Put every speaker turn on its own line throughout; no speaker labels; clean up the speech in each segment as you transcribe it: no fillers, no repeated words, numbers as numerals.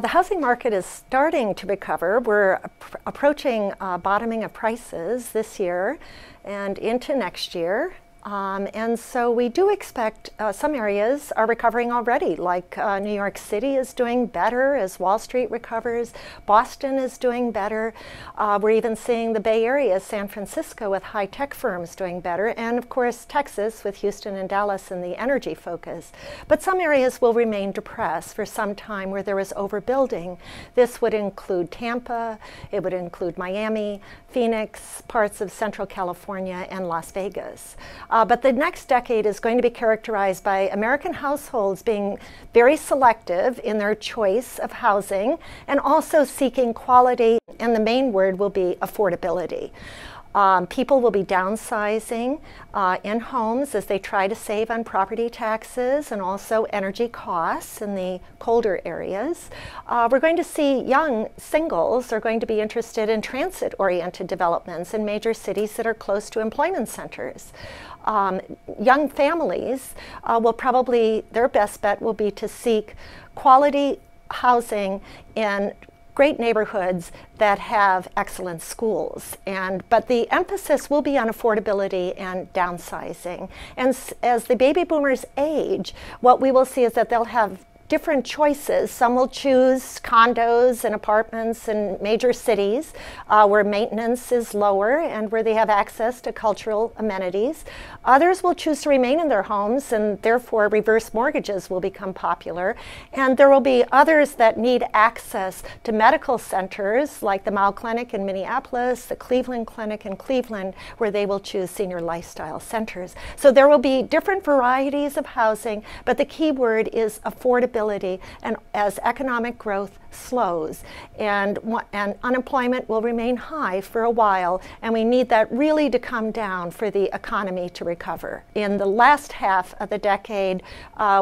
The housing market is starting to recover. We're approaching bottoming of prices this year and into next year. And so we do expect some areas are recovering already, like New York City is doing better as Wall Street recovers. Boston is doing better. We're even seeing the Bay Area, San Francisco, with high-tech firms doing better. And of course, Texas with Houston and Dallas and the energy focus. But some areas will remain depressed for some time where there is overbuilding. This would include Tampa, it would include Miami, Phoenix, parts of Central California, and Las Vegas. But the next decade is going to be characterized by American households being very selective in their choice of housing and also seeking quality, and the main word will be affordability. People will be downsizing in homes as they try to save on property taxes and also energy costs in the colder areas. We're going to see young singles are going to be interested in transit-oriented developments in major cities that are close to employment centers. Young families will probably, their best bet will be to seek quality housing in great neighborhoods that have excellent schools. But the emphasis will be on affordability and downsizing. And as the baby boomers age, what we will see is that they'll have different choices. Some will choose condos and apartments in major cities where maintenance is lower and where they have access to cultural amenities. Others will choose to remain in their homes, and therefore reverse mortgages will become popular. And there will be others that need access to medical centers like the Mayo Clinic in Minneapolis, the Cleveland Clinic in Cleveland, where they will choose senior lifestyle centers. So there will be different varieties of housing, but the key word is affordability. And as economic growth slows and unemployment will remain high for a while, and we need that really to come down for the economy to recover. In the last half of the decade,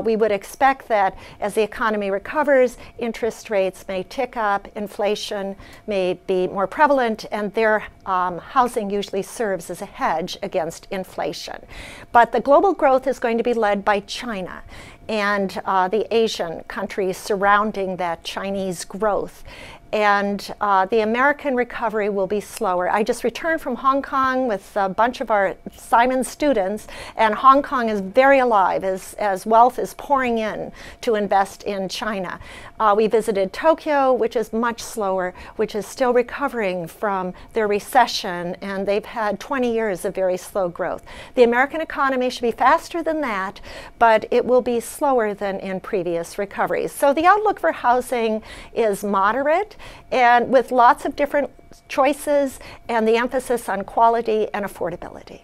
we would expect that as the economy recovers, interest rates may tick up, inflation may be more prevalent, and their housing usually serves as a hedge against inflation. But the global growth is going to be led by China and the Asian countries surrounding that Chinese growth. And the American recovery will be slower. I just returned from Hong Kong with a bunch of our Simon students, and Hong Kong is very alive as wealth is pouring in to invest in China. We visited Tokyo, which is much slower, which is still recovering from their recession, and they've had 20 years of very slow growth. The American economy should be faster than that, but it will be slower than in previous recoveries. So the outlook for housing is moderate, and with lots of different choices and the emphasis on quality and affordability.